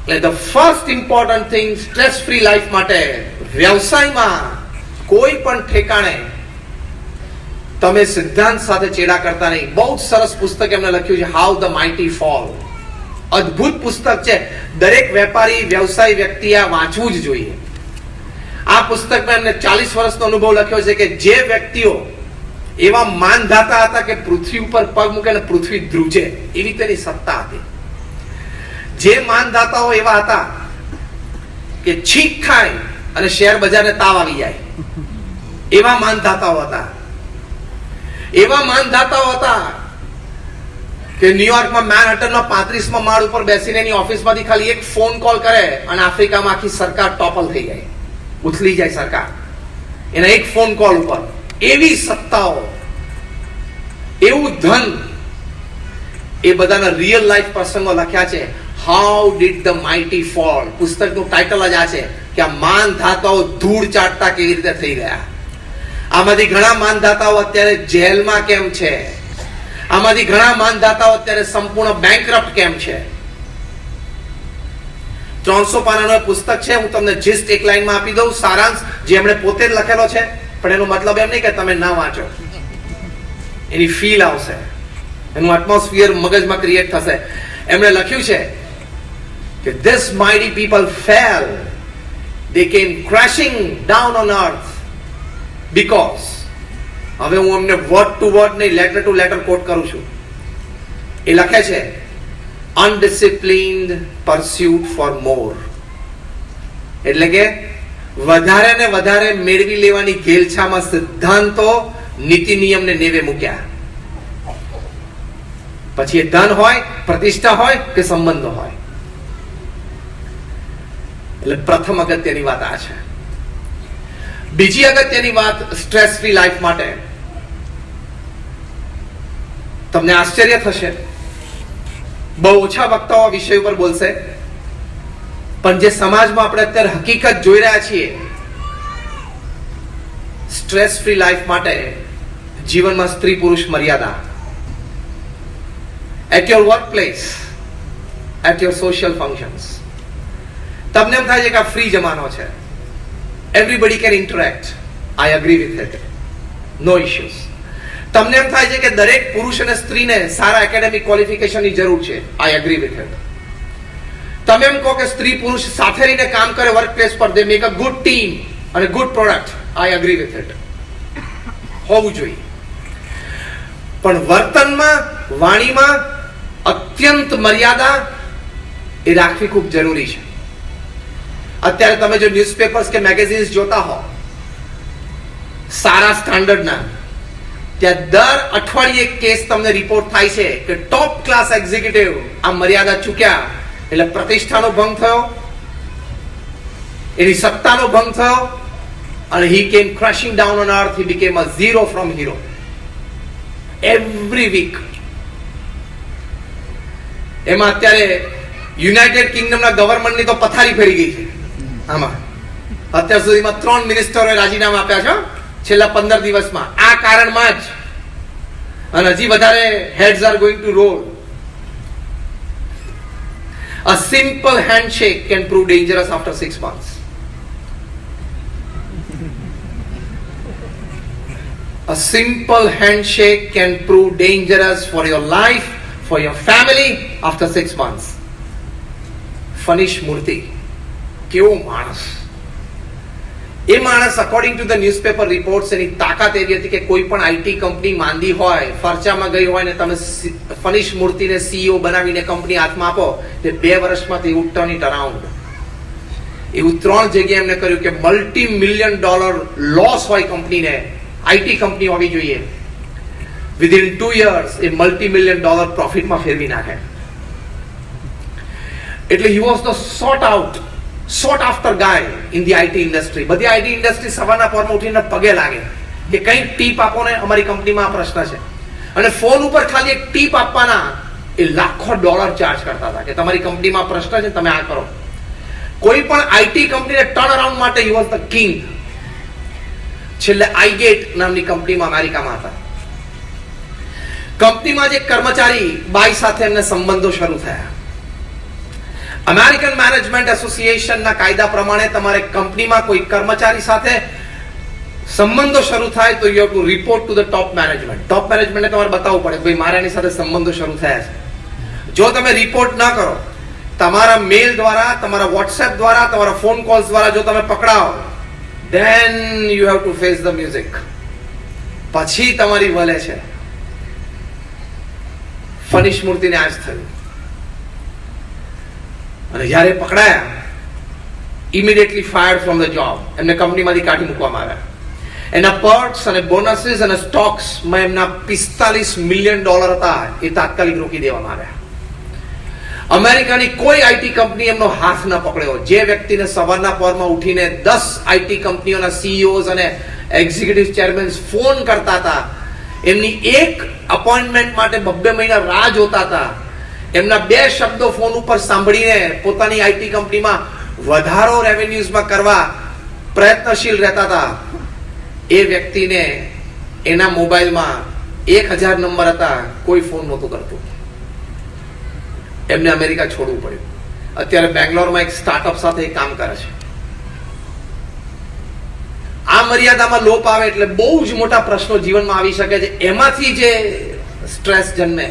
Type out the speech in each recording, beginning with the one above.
એટલે the first important thing stress free life માટે વ્યવસાયમાં કોઈ પણ ઠેકાણે તમે સિદ્ધાંત સાથે ચેડા કરતા નહીં. બહુ જ સરસ પુસ્તક એમને લખ્યું છે, હાઉ ધ માઇટી ફોલ. અદ્ભુત પુસ્તક છે. દરેક વેપારી વ્યવસાય વ્યક્તિ આ વાંચવું જ જોઈએ. આ પુસ્તકમાં એમને 40 વર્ષનો અનુભવ લખ્યો છે કે જે વ્યક્તિઓ એવા માનધાતા હતા કે પૃથ્વી ઉપર પગ મૂકે ને પૃથ્વી ધ્રુજે એવી તેની સત્તા હતી. જે માનધાતાઓ એવા હતા કે છીંક ખાય અને શેર બજારને તાવ આવી જાય, એવા માનધાતાઓ હતા. એવા માનધાતાઓ હતા કે ન્યુયોર્કમાં મેનહટનમાં 35મા માળ ઉપર બેસીને એની ઓફિસમાંથી ખાલી એક ફોન કોલ કરે અને આફ્રિકામાં આખી સરકાર ટોપલ થઈ જાય, ઉથલી જાય સરકાર એના એક ફોન કોલ ઉપર. એવી સત્તાઓ, એવું ધન, એ બધાના રિયલ લાઈફ પ્રસંગો લખ્યા છે. How did the mighty fall. પુસ્તકનું ટાઇટલ જ આ છે કે આ માનધાતાઓ ધૂળ ચાટતા કેવી રીતે થઈ ગયા. આમાંથી ઘણા માનધાતાઓ અત્યારે જેલમાં કેમ છે, આમાંથી ઘણા માનધાતાઓ અત્યારે સંપૂર્ણ બેંકરપ્ટ કેમ છે. 300 પાનાનું પુસ્તક છે. હું તમને જિસ્ટ એક લાઈનમાં આપી દઉં, સારાંશ જે એમણે પોતે જ લખેલો છે, પણ એનો મતલબ એમ નહીં કે તમે ના વાંચો. એની ફીલ આવશે, એનું એટમોસ્ફિયર મગજમાં ક્રિએટ થશે. એમણે લખ્યું છે કે this mighty people fell, they came crashing down on earth because, હવે હું અમને વર્ડ ટુ વર્ડ નહીં, લેટર ટુ લેટર કોટ કરું છું. એ લખે છે, undisciplined pursuit for more. એટલે કે વધારે ને વધારે મેળવી લેવાની ઘેલછામાં સિદ્ધાંતો, નીતિ નિયમને નેવે મૂક્યા. પછી એ ધન હોય, પ્રતિષ્ઠા હોય કે સંબંધો હોય. એટલે પ્રથમ અગત્યની વાત આ છે. બીજી અગત્યની વાત સ્ટ્રેસ ફ્રી લાઈફ માટે, તમને આશ્ચર્ય થશે, બહુ ઓછા વક્તાઓ વિષય ઉપર બોલશે, પણ જે સમાજમાં આપણે અત્યારે હકીકત જોઈ રહ્યા છીએ, સ્ટ્રેસ ફ્રી લાઈફ માટે જીવનમાં સ્ત્રી પુરુષ મર્યાદા. At your work place, at your social functions. તમને એમ થાય છે કે આ ફ્રી જમાનો છે, everybody can interact. I agree with it. No issues. તમને એમ થાય છે કે દરેક પુરુષ અને સ્ત્રીને સારા એકેડેમિક ક્વોલિફિકેશનની જરૂર છે. I agree with it. તમે એમ કહો કે સ્ત્રી પુરુષ સાથે રહીને કામ કરે વર્ક પ્લેસ પર, they make a good team અને good product. I agree with it. હોવું જોઈએ. પણ વર્તનમાં, વાણીમાં અત્યંત મર્યાદા એ રાખવી ખૂબ જરૂરી છે. અત્યારે તમે જો ન્યૂઝપેપર્સ કે મેગેઝિન્સ જોતા હો સારા સ્ટાન્ડર્ડના, ત્યાં દર અઠવાડિયે એક કેસ તમને રિપોર્ટ થાય છે કે ટોપ ક્લાસ એક્ઝિક્યુટિવ આ મર્યાદા ચૂક્યા એટલે પ્રતિષ્ઠાનો ભંગ થયો, એની સત્તાનો ભંગ થયો, અને he came crashing down on earth. He became a zero from hero. Every week. એમાં અત્યારે યુનાઇટેડ કિંગડમના ગવર્નમેન્ટની તો પથારી ફેરી ગઈ છે. આમાં અત્યાર સુધીમાં 3 મિનિસ્ટરોએ રાજીનામા આપ્યા છે છેલ્લા 15 દિવસમાં, આ કારણમાં જ. અને હજી વધારે heads are going to roll. A simple handshake can prove dangerous after 6 months. A simple handshake can prove dangerous for your life, for your family after 6 months. Fanish Murthy, કેવો માણસ. એ માણસ according to the newspaper reports એની તાકાત એવી હતી કે કોઈ પણ આઈટી કંપની માંદી હોય, ફરચામાં ગઈ હોય ને તમે ફનિશ મૂર્તિને સીઈઓ બનાવીને કંપની હાથમાં આપો, તે 2 વર્ષમાં તે ટર્ન ઇટ અરાઉન્ડ. એવું 3 જગ્યાએ એમને કર્યું કે $multi million લોસ હોય કંપનીને, આઈટી કંપની હોવી જોઈએ, વિધિન 2 years એ $multi million પ્રોફિટમાં ફેરવી નાખે. એટલે he was the sought after guy in the IT industry. બધી આઈટી ઇન્ડસ્ટ્રી સવારના પોરમાં ઉઠીને પગે લાગે કે કંઈક ટીપ આપો ને, અમારી કંપનીમાં આ પ્રશ્ન છે. અને ફોન ઉપર ખાલી એક ટીપ આપવાના એ લાખો ડોલર ચાર્જ કરતા હતા કે તમારી કંપનીમાં પ્રશ્ન છે, તમે આ કરો. કોઈ પણ આઈટી કંપનીને ટર્ન અરાઉન્ડ માટે he was the king. છેલ્લે આઈગેટ નામની કંપનીમાં અમેરિકામાં હતા. કંપનીમાં જે કર્મચારી બાઈ સાથે એમને સંબંધો શરૂ થયા. અમેરિકન મેનેજમેન્ટ એસોસિએશનના કાયદા પ્રમાણે તમારે કંપનીમાં કોઈ કર્મચારી સાથે સંબંધો શરૂ થાય તો you have to report to the top management. Top મેનેજમેન્ટને તમારે બતાવવું પડે ભાઈ મારા એની સાથે સંબંધો શરૂ થયા છે. જો તમે રિપોર્ટ ના કરો, તમારા મેલ દ્વારા, તમારા વોટ્સએપ દ્વારા, તમારા ફોન કોલ્સ દ્વારા જો તમે પકડાઓ, then you have to face the music. પછી તમારી વલે છે. ફનીશ મૂર્તિને આજ થયું અને જ્યારે પકડાયા, immediately fired from the job. એમને કંપનીમાંથી કાઢી મૂકવામાં આવ્યા. એના પર્ક્સ અને બોનસીસ અને સ્ટોક્સમાં એમના $45 મિલિયન હતા, એ તાત્કાલિક રોકી દેવામાં આવ્યા. અમેરિકાની કોઈ આઈટી કંપની એમનો હાથ ન પકડ્યો. જે વ્યક્તિને સવારના પહોરમાં ઉઠીને 10 આઈટી કંપનીઓના સીઈઓઝ અને એક્ઝિક્યુટિવ ચેરમેન ફોન કરતા હતા, એમની એક અપોઇન્ટમેન્ટ માટે 2 મહિના રાહ જોતા હતા, એમના 2 શબ્દો ફોન ઉપર સાંભળીને પોતાની આઈટી કંપનીમાં વધારો રેવન્યુઝમાં કરવા પ્રયત્નશીલ રહેતા હતા, એ વ્યક્તિને એના મોબાઈલમાં 1000 નંબર હતા, કોઈ ફોન નહોતું કરતું. એમને અમેરિકા છોડવું પડ્યું. અત્યારે બેંગ્લોરમાં એક સ્ટાર્ટઅપ સાથે કામ કરે છે. આ મર્યાદામાં લોપ આવે એટલે બહુ જ મોટા પ્રશ્નો જીવનમાં આવી શકે છે. એમાંથી જે સ્ટ્રેસ જન્મે.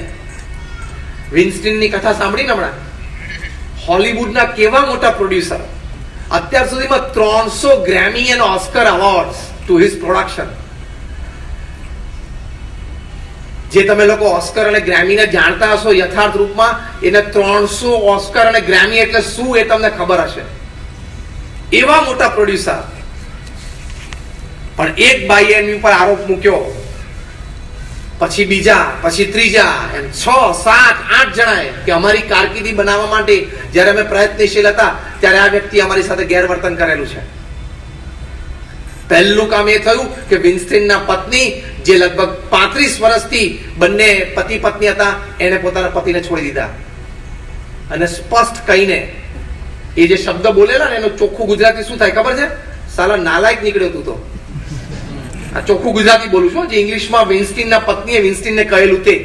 વિન્સ્ટીનની કથા સાંભળીને હમણાં, હોલીવુડના કેવા મોટા પ્રોડ્યુસર, અત્યાર સુધીમાં 300 Grammy and Oscar awards to his production. જે તમે લોકો ઓસ્કર અને ગ્રેમીને જાણતા હશો યથાર્થ રૂપમાં, એને 300 ઓસ્કર અને ગ્રેમી એટલે શું એ તમને ખબર હશે. એવા મોટા પ્રોડ્યુસર. પણ એક ભાઈએ એની ઉપર આરોપ મૂક્યો, પછી બીજા, પછી ત્રીજા, એમ 6, 7, 8 જણાએ કે અમારી કારકિર્દી બનાવવા માટે જ્યારે અમે પ્રયત્નશીલ હતા ત્યારે આ વ્યક્તિ અમારી સાથે ગેરવર્તન કરેલું છે. પહેલું કામ એ થયું કે વિન્સ્ટીનના પત્ની, જે લગભગ 35 વર્ષથી બંને પતિ પત્ની હતા, એને પોતાના પતિને છોડી દીધા અને સ્પષ્ટ કહીને એ જે શબ્દ બોલેલા ને એનું ચોખ્ખું ગુજરાતી શું થાય ખબર છે? સાલા નાલાયક નીકળ્યો તું તો. આ ચોખ્ખું ગુજરાતી બોલું છું, જે ઇંગ્લિશમાં વિન્સ્ટીનના પત્નીએ વિન્સ્ટીનને કહેલું તે.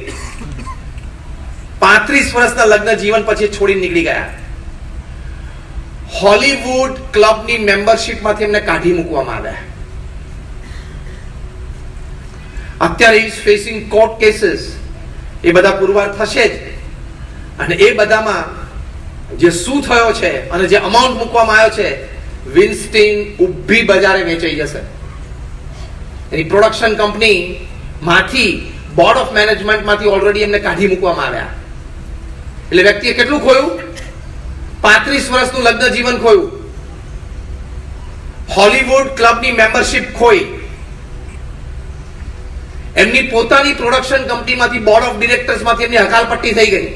35 વર્ષના લગ્ન જીવન પછી છોડીને નીકળી ગયા. હોલીવુડ ક્લબની મેમ્બરશિપમાંથી એમને કાઢી મૂકવામાં આવ્યા. અત્યારે ઇઝ ફેસિંગ કોર્ટ કેસીસ. એ બધા પુરવાર થશે જ. અને એ બધામાં જે શું થયો છે અને જે અમાઉન્ટ મૂકવામાં આવ્યો છે, વિન્સ્ટીન ઊભી બજારે વેચાઈ જશે. એની પ્રોડક્શન કંપની માંથી, બોર્ડ ઓફ મેનેજમેન્ટમાંથી ઓલરેડી એમને કાઢી મૂકવામાં આવ્યા. એટલે વ્યક્તિએ કેટલું ખોયું? 35 વર્ષનું લગ્ન જીવન ખોયું, હોલીવુડ ક્લબની મેમ્બરશિપ ખોઈ, એમની પોતાની પ્રોડક્શન કંપનીમાંથી, બોર્ડ ઓફ ડિરેક્ટર્સમાંથી એમની હકાલપટ્ટી થઈ ગઈ.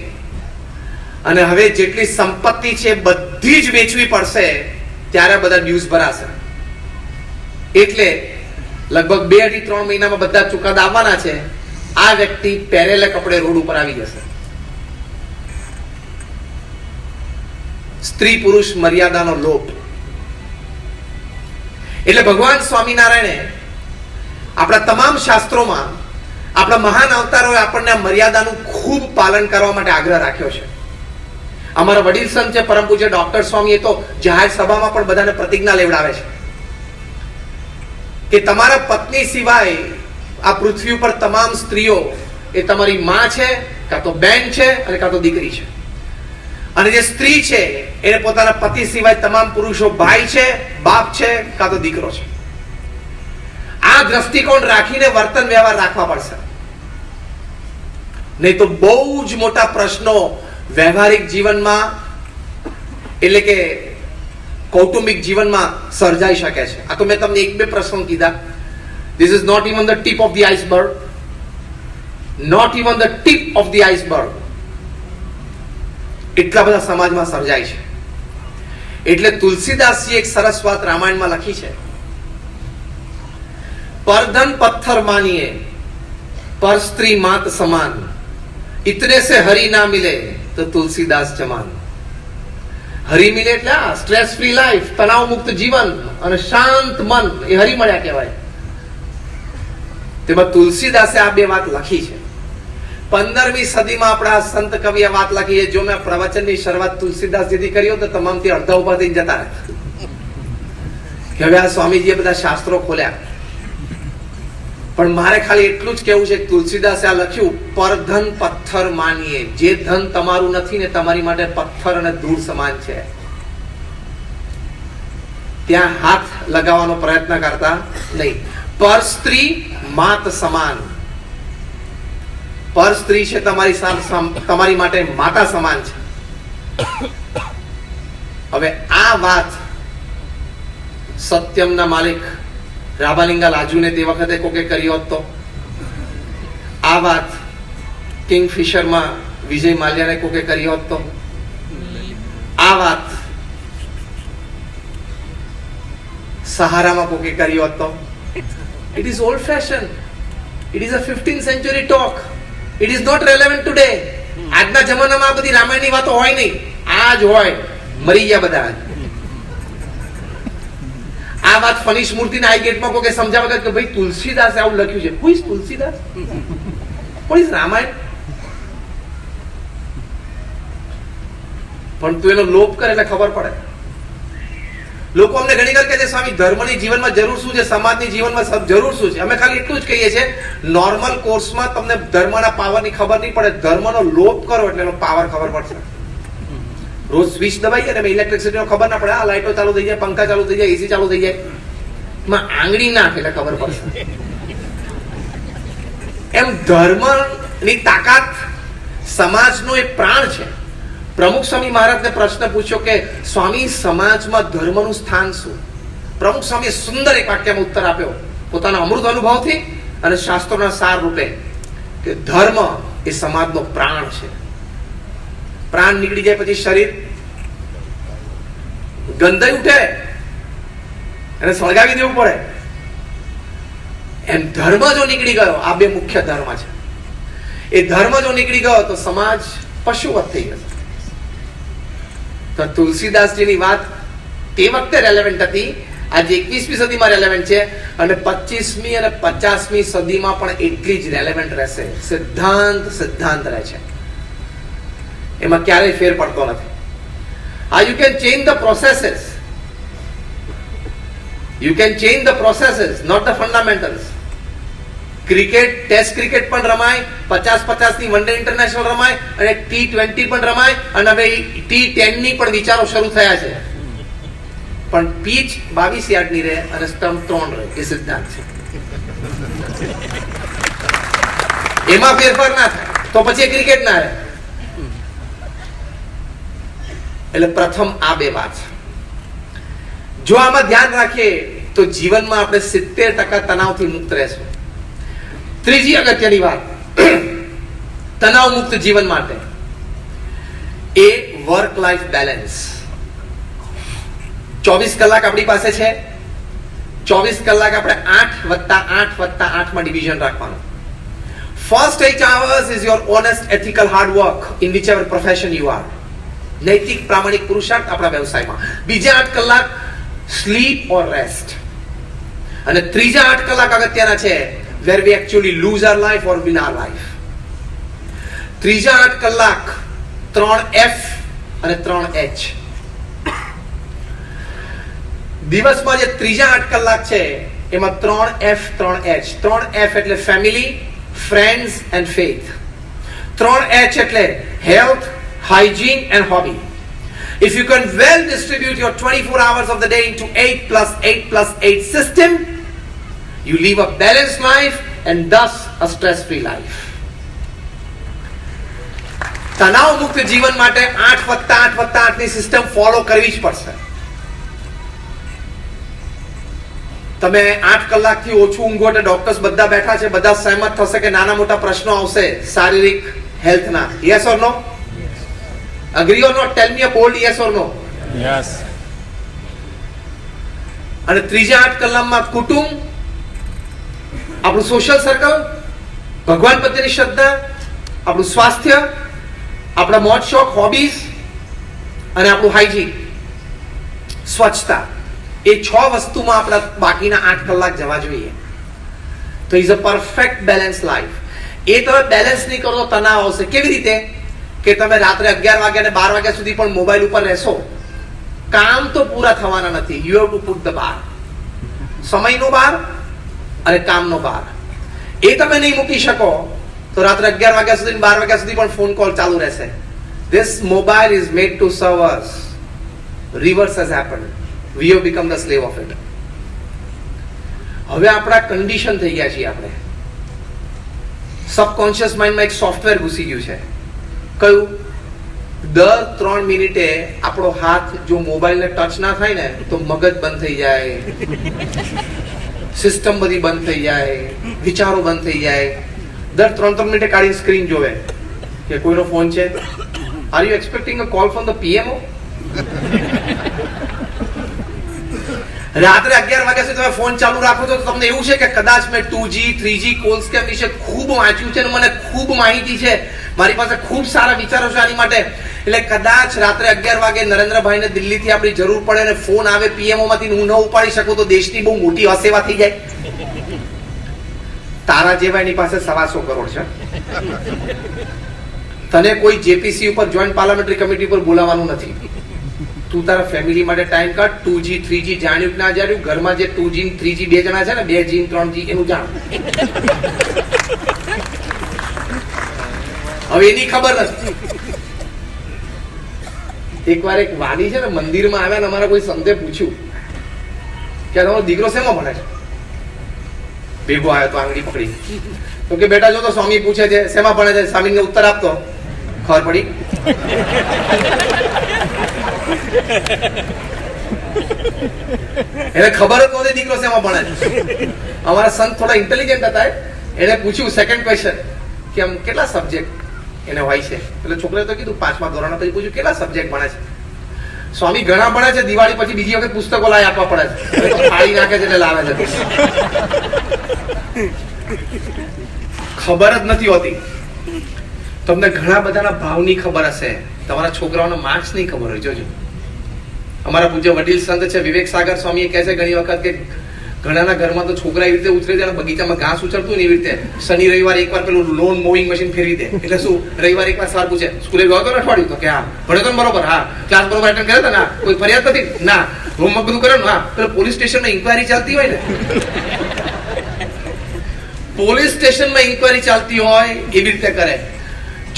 અને હવે જેટલી સંપત્તિ છે બધી જ વેચવી પડશે, ત્યારે બધા ડ્યુઝ ભરાશે. એટલે લગભગ 2-3 મહિનામાં બધા ચુકાદા આવવાના છે. આ વ્યક્તિ પહેરેલા કપડે રોડ ઉપર આવી જશે. સ્ત્રી પુરુષ મર્યાદાનો લોપ. એટલે ભગવાન સ્વામિનારાયણે આપણા તમામ શાસ્ત્રોમાં, આપણા મહાન અવતારોએ આપણને આ મર્યાદાનું ખૂબ પાલન કરવા માટે આગ્રહ રાખ્યો છે. અમારા વડીલ સંત છે પરમ પૂજ્ય ડોક્ટર સ્વામી, એ તો જાહેર સભામાં પણ બધાને પ્રતિજ્ઞા લેવડાવે છે કે તમારા પત્ની સિવાય આ પૃથ્વી ઉપર તમામ સ્ત્રીઓ એ તમારી માં છે, કાં તો બેન છે, અને કાં તો દીકરી છે. અને જે સ્ત્રી છે એને પોતાના પતિ સિવાય તમામ પુરુષો ભાઈ છે, બાપ છે, કાં તો દીકરો છે. આ દ્રષ્ટિકોણ રાખીને વર્તન વ્યવહાર રાખવા પડશે. નહીં તો બહુ જ મોટા પ્રશ્નો વ્યવહારિક જીવનમાં, એટલે કે કૌટુંબિક જીવનમાં સર્જાઈ શકે છે. આ તો મેં તમને 1-2 પ્રશ્નો કીધા. This is not even the tip of the iceberg. Not even the tip of the iceberg. એટલા બધા સમાજમાં સર્જાય છે. એટલે તુલસીદાસજી એક સરસ વાત રામાયણમાં લખી છે. પરધન પથ્થર માનીએ, પર સ્ત્રી માત સમાન, ઇતને સે હરી ના મિલે તો તુલસીદાસ જમાન. હરી મિલે એટલે સ્ટ્રેસ ફ્રી લાઈફ, તણાવ મુક્ત જીવન અને શાંત મન, એ હરી મળ્યા કહેવાય. તેમાં તુલસીદાસે આ 2 વાત લખી છે. 15મી સદીમાં આપણા સંત કવિએ વાત લખી છે, જો મેં પ્રવચનની શરૂઆત તુલસીદાસજીથી કરી હોત તો તમામથી અડધા ઉભા થઈને જતા રહે કે હવે આ સ્વામીજીએ બધા શાસ્ત્રો ખોલ્યા. પણ મારે ખાલી એટલું જ કેવું છે કે તુલસીદાસે આ લખ્યું, પરધન પથ્થર માનીએ, જે ધન તમારું નથી ને તમારી માટે પથ્થર અને ધૂળ સમાન છે, ત્યાં હાથ લગાવવાનો પ્રયત્ન કરતા નહીં. પર સ્ત્રી માત સમાન, પર સ્ત્રી છે તમારી માટે માતા સમાન છે. હવે આ વાત સત્યમના માલિક રામાલિંગા લાજુને તે વખતે કોકે કરી હોત તો, આ વાત કિંગફિશરમાં વિજય માલ્યાને કોકે કરી હોત તો, આ વાત સહારામાં કોકે કરી હોત તો, it is old fashion, it is a 15th century talk, it is not relevant today. આજના જમાનામાં આ બધી રામાયણની વાતો હોય નહીં, આ જ હોય, મરી ગયા બધા. આ વાત ફનીશ મૂર્તિના આઈ ગેટમાં કોકે સમજાવે કે ભાઈ તુલસીદાસે આવું લખ્યું છે. Who is Tulsidas? What is Ramayana? પણ તું એનો લોપ કરે એટલે ખબર પડે. લોકો અમને ઘણી વાર કહે છે, સ્વામી ધર્મની જીવનમાં જરૂર શું છે, સમાજની જીવનમાં જરૂર શું છે? અમે ખાલી એટલું જ કહીએ છીએ, નોર્મલ કોર્સમાં તમને ધર્મના પાવરની ખબર નહીં પડે, ધર્મનો લોપ કરો એટલે એનો પાવર ખબર પડશે. રોજ સ્વિચ દબાઈએ અને ઇલેક્ટ્રિસિટીનો ખબર ના પડે, આ લાઈટો ચાલુ થઈ જાય, પંખા ચાલુ થઈ જાય, એસી ચાલુ થઈ જાય, એમાં આંગળી નાખ એટલે ખબર પડશે. એમ ધર્મની તાકાત સમાજનો એક પ્રાણ છે. પ્રમુખ સ્વામી મહારાજને પ્રશ્ન પૂછ્યો કે સ્વામી સમાજમાં ધર્મનું સ્થાન શું? પ્રમુખ સ્વામીએ સુંદર એક વાક્યમાં ઉત્તર આપ્યો પોતાના અમૃત અનુભવથી અને શાસ્ત્રોના સાર રૂપે કે ધર્મ એ સમાજનો પ્રાણ છે. પ્રાણ નીકળી જાય પછી શરીર ગંધાઈ ઉઠે અને સળગાવી દેવું પડે. એમ ધર્મ જો નીકળી ગયો, આ બે મુખ્ય ધર્મ છે, એ ધર્મ જો નીકળી ગયો તો સમાજ પશુવત થઈ જશે. તો તુલસીદાસજીની વાત તે વખતે રેલેવન્ટ હતી, આજે 21મી સદીમાં રેલેવન્ટ છે અને 25મી અને 50મી સદીમાં પણ એટલી જ રેલેવન્ટ રહેશે. સિદ્ધાંત રહે છે, એમાં ક્યારેય ફેર પડતો નથી. You can change the processes. You can change the processes, not the fundamentals. Cricket, test cricket પણ રમાય, 50-50 ની વનડે ઇન્ટરનેશનલ રમાય અને T20 પણ રમાય અને હવે T10 ની પણ વિચારો શરૂ થયા છે. પણ પીચ 22 યાર્ડની રહે અને સ્ટમ્પ 3 રહે, એ સિદ્ધાંત છે. એમાં ફેરફાર ના થાય તો પછી ક્રિકેટ ના રહે. એટલે પ્રથમ આ બે વાત છે. જો આમાં ધ્યાન રાખીએ તો જીવનમાં આપણે 70% તણાવથી મુક્ત રહેશું. ત્રીજી અગત્યની વાત તણાવ મુક્ત જીવન માટે એ વર્ક લાઈફ બેલેન્સ. 24 કલાક આપણી પાસે છે, 24 કલાક આપણે 8+8+8 માં ડિવિઝન રાખવાનું. First 8 hours is your honest ethical hard work in whichever profession you are. નૈતિક પ્રામાણિક પુરુષાર્થ આપણા વ્યવસાયમાં. બીજા 8 કલાક સ્લીપ ઓર રેસ્ટ. અને ત્રીજા 8 કલાક અગત્યના છે where we actually lose our life or win our life. ત્રીજા 8 કલાક 3F અને 3H. દિવસમાં જે ત્રીજા 8 કલાક છે એમાં 3F 3H. 3F એટલે family, friends and faith. 3H એટલે health, hygiene and hobby. If you can well distribute your 24 hours of the day into 8+8+8 system, you live a balanced life and thus a stress-free life. તણાવ મુક્ત જીવન માટે 8+8+8 ની system follow કરવી જ પડશે. તમે 8 કલાકથી ઓછું ઊંઘો એટલે ડોક્ટર્સ બધા બેઠા છે, બધા સહેમત થશે કે નાના મોટા પ્રશ્નો આવશે શારીરિક હેલ્થના. Yes or no? Agree or not? Tell me a bold yes or no. Yes. અને ત્રીજા 8 કલાકમાં કુટુંબ, આપણું સોશિયલ સર્કલ, ભગવાન પ્રત્યેની શ્રદ્ધા, આપણું સ્વાસ્થ્ય, આપણા મોજ શોખ, હોબીઝ અને આપણું હાઇજીન, સ્વચ્છતા, એ 6 વસ્તુમાં આપણા બાકીના 8 કલાક જવા જોઈએ. તો is a perfect balance life. એ તમે બેલેન્સ નહીં કરો તો તણાવ આવશે. કેવી રીતે? કે તમે રાત્રે 11 વાગ્યા ને 12 વાગ્યા સુધી પણ મોબાઈલ ઉપર રહેશો, કામ તો પૂરા થવાના નથી. You have two put the bar, સમયનો બાર અને કામનો બાર. એ તમે નહીં મૂકી શકો તો રાત્રે 11 વાગ્યા સુધી 12 વાગ્યા સુધી પણ ફોન કોલ ચાલુ રહેશે. This mobile is made to serve us. Reverse has happened. We have become the slave of it. હવે આપણા કન્ડિશન થઈ ગયા છીએ. આપણે સબકોન્શિયસ માઇન્ડમાં એક સોફ્ટવેર ઘૂસી ગયું છે. કયું? દર 3 મિનિટે આપણો હાથ જો મોબાઈલને ટચ ના થાય ને તો મગજ બંધ થઈ જાય, સિસ્ટમ બધી બંધ થઈ જાય, વિચારો બંધ થઈ જાય. દર 3 મિનિટે કાઢી સ્ક્રીન જોવે કે કોઈનો ફોન છે. Are you expecting a call from the PMO? રાત્રે 11 વાગ્યા સુધી તમે ફોન ચાલુ રાખો છો તો તમને એવું છે કે કદાચ મેં 2G 3G કોલ સ્કેમ વિશે ખૂબ વાંચ્યું છે અને મને ખૂબ માહિતી છે, મારી પાસે ખૂબ સારા વિચારો છે આની માટે, એટલે કદાચ રાત્રે 11 વાગે નરેન્દ્રભાઈને દિલ્હીથી આપણી જરૂર પડે અને ફોન આવે પીએમઓ માંથી, હું ન ઉપાડી શકું તો દેશની બહુ મોટી અસેવા થઈ જાય. તારા જેવા એની પાસે 125 કરોડ છે. તને કોઈ જેપીસી ઉપર જોઈન્ટ પાર્લામેન્ટરી કમિટી પર બોલાવવાનું નથી. તું તારા ફેમિલી માટે ટાઈમ કાઢ. 2G 3G જાણ્યું કે ના જાણ્યું, ઘરમાં જે 2G 3G બે જણા છે ને, 2G 3G એનું જાણ. હવે એની ખબર નથી. એકવાર એક વાડી છે ને મંદિરમાં આવ્યા ને અમારા કોઈ સંતે પૂછ્યું કે તમારો દીકરો શેમાં ભણે છે? ભેગો આવ્યો તો આંગળી પકડી તો કે બેટા જો તો સ્વામી પૂછે છે શેમાં ભણે છે, સ્વામીને ઉત્તર આપતો. ખબર પડી? એને ખબર જ નહોતી દીકરો શેમાં ભણે છે. અમારા સંત થોડા ઇન્ટેલિજન્ટ હતા. એને પૂછ્યું સેકન્ડ ક્વેશ્ચન કે આમ કેટલા સબ્જેક્ટ એને હોય છે? એટલે છોકરાએ તો કીધું 5મા ધોરણ. પછી પૂછ્યું કેટલા સબ્જેક્ટ ભણે છે? સ્વામી ઘણા ભણે છે, દિવાળી પછી બીજી વખત પુસ્તકો લાવી આપવા પડે છે, ફાડી નાખે છે એટલે લાવે છે. ખબર જ નથી હોતી. તમને ઘણા બધાના ભાવની ખબર હશે, તમારા છોકરાઓના માર્ક્સ નહીં ખબર હોય. જોજો, અમારા પૂજ્ય વડીલ સંત છે વિવેક સાગર સ્વામી કહે છે ઘણી વખત કે ઘણાના ઘરમાં તો છોકરા એવી રીતે ઉતરે છે, બગીચામાં ઘાસ ઉછળતું ને એવી રીતે શનિ રવિવાર એકવાર પેલું લોન મોવિંગ મશીન ફેરવી દે. એટલે શું, રવિવાર એકવાર સવાર પૂછે સ્કૂલે ગયો તો અઠવાડિયું? તો કે હા. ભણ્યો તો બરોબર? હા. ક્લાસ બરોબર એટેન્ડ કર્યો તો? ના. કોઈ ફરિયાદ નથી? ના. હોમવર્ક બધું કર્યું? હા. પેલો પોલીસ સ્ટેશનમાં ઇન્ક્વાયરી ચાલતી હોય ને, પોલીસ સ્ટેશનમાં ઇન્ક્વાયરી ચાલતી હોય એવી રીતે કરે.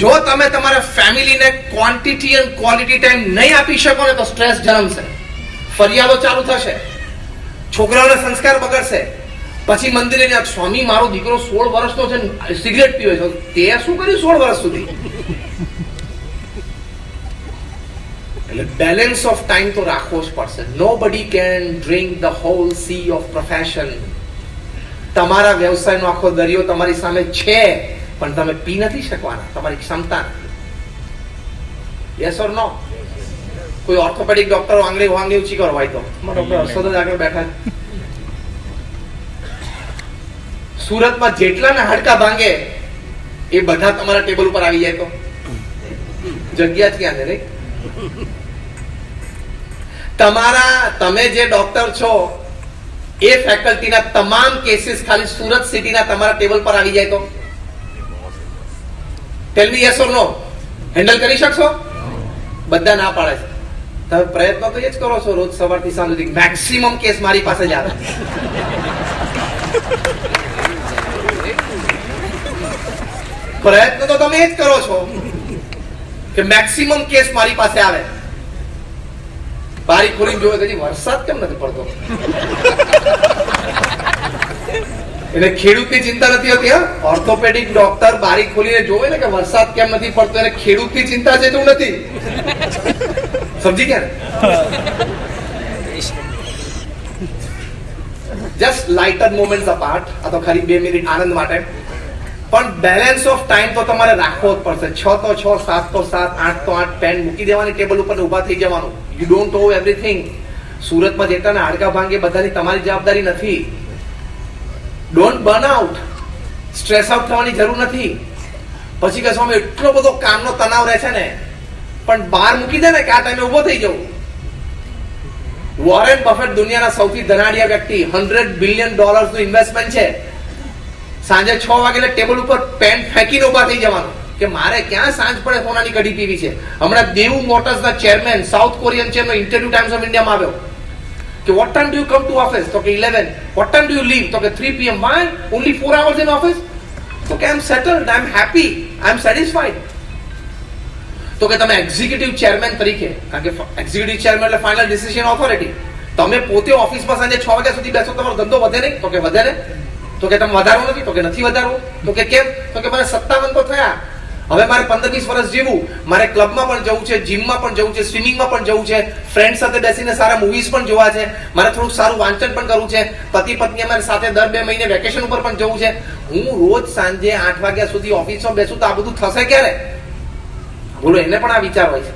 જો તમે તમારા ફેમિલીને ક્વોન્ટિટી અને ક્વોલિટી ટાઈમ નહીં આપી શકો ને તો સ્ટ્રેસ જન્મશે, ફરિયાદો ચાલુ થશે, છોકરાઓના સંસ્કાર બગડશે. પછી મંદિરે સ્વામી મારો દીકરો 16 વર્ષનો છે, સિગરેટ પીવે છે. તે શું કર્યું 16 વર્ષ સુધી? એટલે બેલેન્સ ઓફ ટાઈમ તો રાખવો જ પડશે. Nobody can drink the whole sea of profession. તમારા વ્યવસાયનો આખો દરિયો તમારી સામે છે, પણ તમે પી નથી શકવાના, તમારી ક્ષમતા નથી. યસ ઓર નો? કોઈ ઓર્થોપેડિક ડોક્ટર આંગળી ઊંચી કરો હોય તો ડોક્ટર હર્ષદ જ આગળ બેઠા. સુરતમાં જેટલાના હાડકા ભાંગે એ બધા તમારા ટેબલ ઉપર આવી જાય તો જગ્યા જ ક્યાં છે? નહીં. તમે જે ડોક્ટર છો એ ફેકલ્ટીના તમામ કેસીસ ખાલી સુરત સિટીના તમારા ટેબલ પર આવી જાય તો ટેલ me yes or no? Handle કરી શકશો? બધા ના પાડે છે. તમે પ્રયત્ન તો એ જ કરો છો રોજ સવારથી સાંજ સુધી. મેક્સિમમ કેસ મારી પાસે જ આવે. પ્રયત્ન તો તમે એ જ કરો છો કે મેક્સિમમ કેસ મારી પાસે આવે. બારી ખોલીને જોવે કે વરસાદ કેમ નથી પડતો? એટલે ખેડૂતની ચિંતા નથી હોતી. ઓર્થોપેડિક ડોક્ટર બારી ખોલીને જોવે ને કે વરસાદ કેમ નથી પડતો, એને ખેડૂતની ચિંતા છે તો નથી. સમજી ગયા? Just lighter moments apart. આ તો ખરી 2 મિનિટ આનંદ માટે, પણ બેલેન્સ ઓફ ટાઈમ તો તમારે રાખવો જ પડશે. 6 તો 6, 7 તો 7, 8 તો 8, પેન મૂકી દેવાની ટેબલ ઉપર ઉભા થઈ જવાનું. You don't owe everything. સુરતમાં જેટલાના હાડકા ભાંગે બધાની તમારી જવાબદારી નથી. Don't burn out. Stress out થવાની જરૂર નથી. પછી કહેશો અમે એટલો બધો કામનો તણાવ રહે છે ને, પણ બહાર મૂકી દે ને કે આ ટાઈમે ઉભો થઈ જવું. વોરેન બફેટ દુનિયાના સૌથી ધનાઢ્ય વ્યક્તિ, $100 બિલિયન નું ઇન્વેસ્ટમેન્ટ છે. સાંજે 6 વાગે એટલે ટેબલ ઉપર પેન ફેંકીને ઉભા થઈ જવાનું કે મારે ક્યાં સાંજ પડે સોનાની કઢી પીવી છે. હમણાં દેવું મોટર્સના ચેરમેન સાઉથ કોરિયન છે, એમનો ઇન્ટરવ્યુ ટાઈમ્સ ઓફ ઇન્ડિયામાં આવ્યો કે what time do you come to office? તો કે 11. What time do you leave? તો કે 3 p.m. Why? Only 4 hours in office? તો કે I'm settled, I'm happy, I'm satisfied. તો કે તમે એક્ઝિક્યુટિવ ચેરમેન તરીકે, કારણ કે એક્ઝિક્યુટિવ ચેરમેન એટલે ફાઇનલ ડિસિઝન ઓથોરિટી, તમે પોતે ઓફિસમાં સાંજે 6 વાગ્યા સુધી બેસો, તમારો ધંધો વધે નહીં? તો કે વધે ને. તો કે તમે વધારવો નથી? તો કે નથી વધારવો. તો કે કેમ? તો કે મને 57 તો થયા, હવે મારે 15-20 વર્ષ જીવવું, મારે ક્લબમાં પણ જવું છે, જીમમાં પણ જવું છે, સ્વિમિંગમાં પણ જવું છે, ફ્રેન્ડ સાથે બેસીને સારા મૂવીઝ પણ જોવા છે, મારે થોડુંક સારું વાંચન પણ કરવું છે, પતિ પત્ની અમારી સાથે દર 2 મહિને વેકેશન ઉપર પણ જવું છે. હું રોજ સાંજે 8 વાગ્યા સુધી ઓફિસમાં બેસું તો આ બધું થશે ક્યારે? બોલો, એને પણ આ વિચાર હોય છે.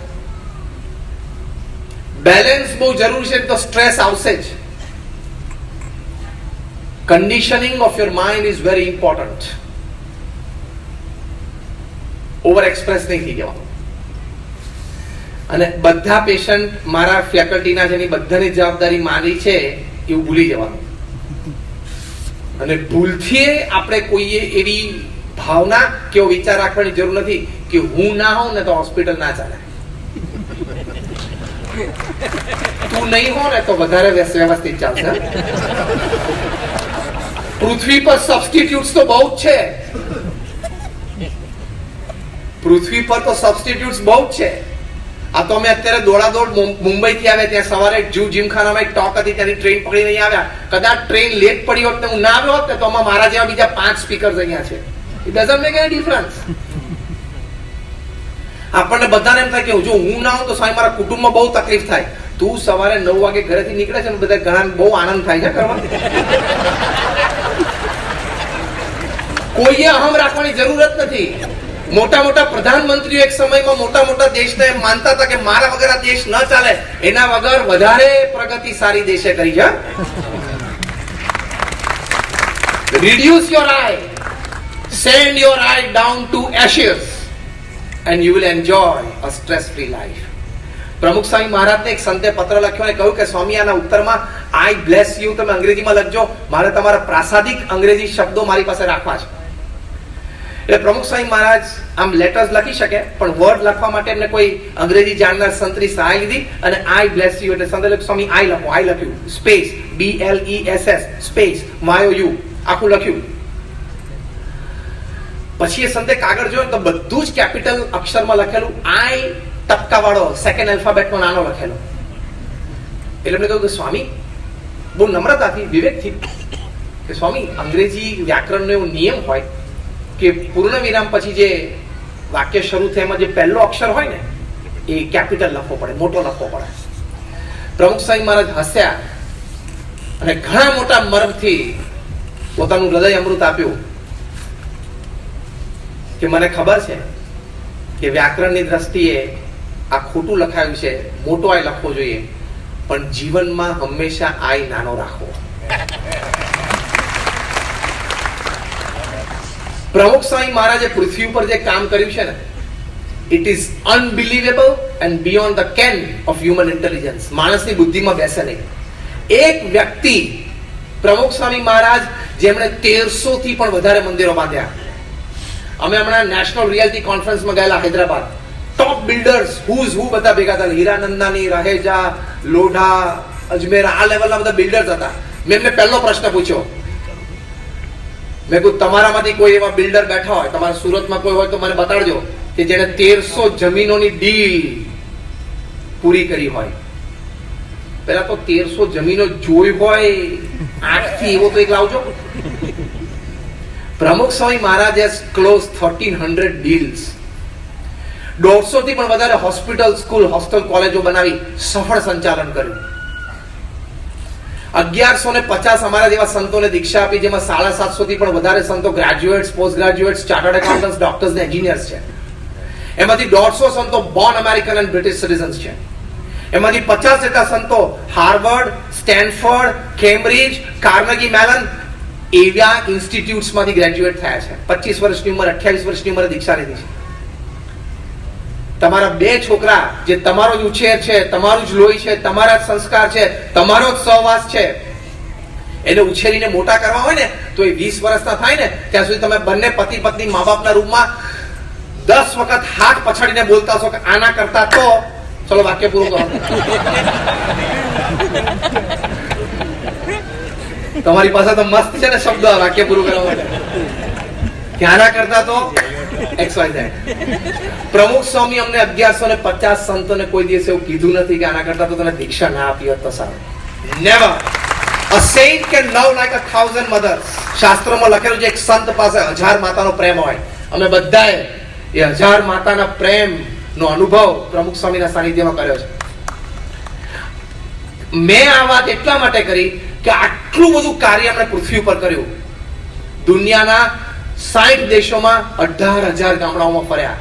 બેલેન્સ બહુ જરૂરી છે, તો સ્ટ્રેસ આવશે જ. Conditioning of your mind is very important. Over express નહીં થઈ જવાનું. અને બધા પેશન્ટ મારા ફેકલ્ટીના છે, એની બધાની જવાબદારી મારી છે એવું ભૂલી જવાનું. અને ભૂલથી આપણે કોઈએ એવી ભાવના કે એવો વિચાર રાખવાની જરૂર નથી કે હું ના હોઉં ને તો હોસ્પિટલ ના ચાલે, તું નહીં હો ને તો વધારે વ્યવસ્થિત ચાલશે. પૃથ્વી પર સબસ્ટિટ્યુટ્સ તો બહુ જ છે, પૃથ્વી પર તો સબસ્ટિટ્યુટ્સ બહુ જ છે. આ તો અમે અત્યારે દોડાદોડ મુંબઈ થી આવ્યા, ત્યાં સવારે જૂ જીમખાનામાં એક ટોક હતી, ત્યાંની ટ્રેન પકડી નહીં આવ્યા. કદાચ ટ્રેન લેટ પડી હોત ને હું ના આવ્યો હોત ને તો આમાં મારા જેવા બીજા 5 સ્પીકર્સ અહીંયા છે. It doesn't make any difference. આપણને બધાને એમ થાય કે જો હું ના હોઉં તો સ્વામી મારા કુટુંબમાં બહુ તકલીફ થાય. તું સવારે 9 વાગે ઘરેથી નીકળે છે ને બધા ઘણા બહુ આનંદ થાય છે કરવા. કોઈએ અહમ રાખવાની જરૂરત નથી. મોટા મોટા પ્રધાનમંત્રીઓ એક સમયમાં મોટા મોટા દેશને માનતા હતા કે મારા વગર આ દેશ ન ચાલે, એના વગર વધારે પ્રગતિ સારી દેશે કરી છે. Reduce your eye, send your eye down to ashes and you will enjoy a stress-free life. પ્રમુખ સ્વામી મહારાજને એક સંતે પત્ર લખ્યો અને કહ્યું કે સ્વામી આના ઉત્તરમાં આઈ બ્લેસ યુ તમે અંગ્રેજીમાં લખજો, મારે તમારા પ્રાસાદિક અંગ્રેજી શબ્દો મારી પાસે રાખવા છે. એટલે પ્રમુખ સ્વામી મહારાજ આમ લેટર્સ લખી શકે, પણ વર્ડ લખવા માટે એમને કોઈ અંગ્રેજી જાણનાર સંતની સહાય લીધી અને આઈ બ્લેસ યુ એટલે સંતે સ્વામી આઈ લખો, આઈ લખ્યું, સ્પેસ BLESS સ્પેસ YOU આખું લખ્યું. પછી એ સંતે કાગળ જોયો તો બધું જ કેપિટલ અક્ષરમાં લખેલું, આઈ ટપકાવાળો સેકન્ડ આલ્ફાબેટનો નાનો લખેલો. એટલે એમને કહ્યું કે સ્વામી બહુ નમ્રતાથી વિવેકથી કે સ્વામી અંગ્રેજી વ્યાકરણનો એવો નિયમ હોય કે પૂર્ણ વિરામ પછી જે વાક્ય શરૂ થાય એમાં જે પહેલો અક્ષર હોય ને એ કેપિટલ લખવો પડે, મોટો લખવો પડે. પ્રમુખ સ્વામી મહારાજ હસ્યા અને ઘણા મોટા મર્મથી પોતાનું હૃદય અમૃત આપ્યું કે મને ખબર છે કે વ્યાકરણની દ્રષ્ટિએ આ ખોટું લખાયું છે, મોટો આય લખવો જોઈએ, પણ જીવનમાં હંમેશા આય નાનો રાખવો. પ્રમુખ સ્વામી મહારાજે પૃથ્વી ઉપર જે કામ કર્યું છે ને, it is unbelievable and beyond the can of human intelligence. માણસની બુદ્ધિમાં બેસે નહીં. એક વ્યક્તિ પ્રમુખ સ્વામી મહારાજ જેમણે 1300 થી પણ વધારે મંદિરો બાંધ્યા. અમે હમણાં નેશનલ રિયાલિટી કોન્ફરન્સમાં ગયેલા હૈદરાબાદ, ટોપ બિલ્ડર્સ હુઝ હુ બધા ભેગા હતા, હીરાનંદાની,रहेજા, લોઢા, અજમેરા, આ લેવલના બધા બિલ્ડર્સ હતા. મેં એમને પહેલો પ્રશ્ન પૂછ્યો, મેં કહ્યું તમારામાંથી કોઈ એવા બિલ્ડર બેઠા હોય, તમારા સુરતમાં કોઈ હોય તો મને બતાડજો કે જેને 1300 જમીનોની ડીલ પૂરી કરી હોય. પેલા તો 1300 જમીનો જોઈ હોય 8 થી એવો તો એક લાવજો. પ્રમુખ સ્વામી મહારાજ has closed 1300 deals. 150 થી પણ વધારે હોસ્પિટલ, સ્કૂલ, હોસ્ટેલ, કોલેજો બનાવી સફળ સંચાલન કર્યું. 1150 અમારા જેવા સંતોને દીક્ષા આપી, જેમાં 750 થી પણ વધારે સંતો graduates, post graduates, chartered accountants, doctors ને એન્જિનિયર્સ છે. એમાંથી 150 સંતો Born American and British citizens છે. એમાંથી 50 જેટલા સંતો Harvard, Stanford, Cambridge, Carnegie melon એવા ઇન્સ્ટિટ્યૂટ્સમાંથી ગ્રેજ્યુએટ થયા છે. 25 વર્ષની ઉંમર, 28 વર્ષની ઉંમરે દીક્ષા લીધી છે. તમારા 2 છોકરા જે તમારો જ ઉછેર છે, તમારું જ લોહી છે, તમારા જ સંસ્કાર છે, તમારો જ સહવાસ છે, એને ઉછેરીને મોટા કરવા હોય ને તો એ 20 વર્ષના થાય ને ત્યાં સુધી તમે બંને પતિ પત્ની મા બાપના રૂમમાં 10 વખત હાથ પછાડીને બોલતા હશો કે આના કરતા તો. ચલો વાક્ય પૂરું કરો. તમારી પાસે તો મસ્ત છે ને શબ્દ વાક્ય પૂરું કરવા માટે. કે આના કરતા તો XYZ. પ્રમુખ સ્વામી અમને 1150 સંતોને કોઈ દિવસ એવું કીધું નથી કે આના કરતા તો તમે દીક્ષા ના આપી હોત તો સારું. Never. A saint can love like 1,000 mothers. શાસ્ત્રોમાં લખેલું છે એક સંત પાસે 1000 માતાનો પ્રેમ હોય. અમે બધાએ એ 1000 માતાના પ્રેમનો અનુભવ પ્રમુખ સ્વામીના સાનિધ્યમાં કર્યો છે. મેં આ વાત એટલા માટે કરી કે આટલું બધું કાર્ય આપણે પૃથ્વી ઉપર કર્યું. દુનિયાના 60 દેશોમાં 18,000 ગામડાઓમાં ફર્યા.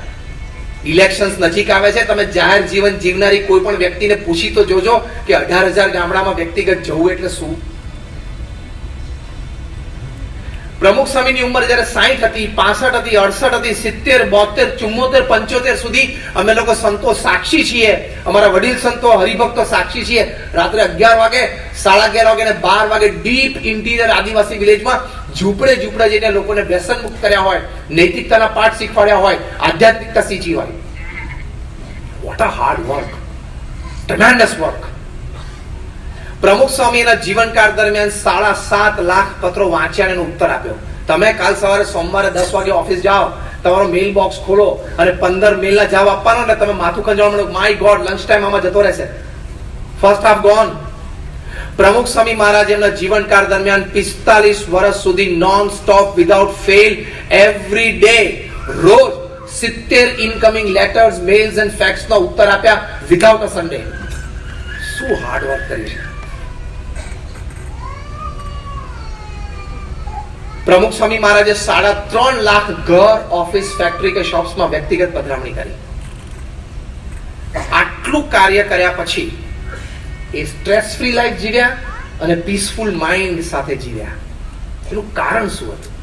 ઇલેક્શન્સ નજીક આવે છે, તમે જાહેર જીવન જીવનારી કોઈ પણ વ્યક્તિને પૂછી તો જોજો કે 18,000 ગામડામાં વ્યક્તિગત જવું એટલે શું. પ્રમુખ સ્વામીની ઉંમર જયારે 60 હતી, 65 હતી, 68 હતી, 70, 72, 74, 75 સુધી અમે લોકો સંતો સાક્ષી છીએ. અમારા વડીલ સંતો હરિભક્તો સાક્ષી છીએ. રાત્રે 11 વાગે, 11:30 વાગે ને 12 વાગે ડીપ ઇન્ટિરિયર આદિવાસી વિલેજમાં ઝૂંપડે જઈને લોકોને વ્યસન મુક્ત કર્યા હોય, નૈતિકતાના પાઠ શીખવાડ્યા હોય, આધ્યાત્મિકતા શીખી હોય. What a hard work, tremendous work. પ્રમુખ સ્વામીના જીવનકાળ દરમિયાન 7.5 લાખ પત્રો વાંચ્યા અને એનો ઉત્તર આપ્યો. તમે કાલ સવારે સોમવારે 10 વાગે ઓફિસ જાઓ, તમારો મેઇલ બોક્સ ખોલો અને 15 મેલના જવાબ આપવાનો એટલે તમે માથું ખંજવાળ મળો. માય ગોડ, લંચ ટાઈમ આમાં જતો રહેશે. First half gone. Pramukh Swami Maharaj એમના જીવનકાળ દરમિયાન 45 વર્ષ સુધી non stop without fail every day રોજ 70 incoming letters, mails and fax નો ઉત્તર આપ્યા વિધાઉટ અ સન્ડે. શું હાર્ડ વર્ક કરી છે. પ્રમુખ સ્વામી મહારાજે 3.5 લાખ ઘર, ઓફિસ, ફેક્ટરી કે શોપ્સમાં વ્યક્તિગત પધરામણી કરી. આટલું કાર્ય કર્યા પછી એ સ્ટ્રેસ ફ્રી લાઈફ જીવ્યા અને પીસફુલ માઇન્ડ સાથે જીવ્યા. એનું કારણ શું હતું?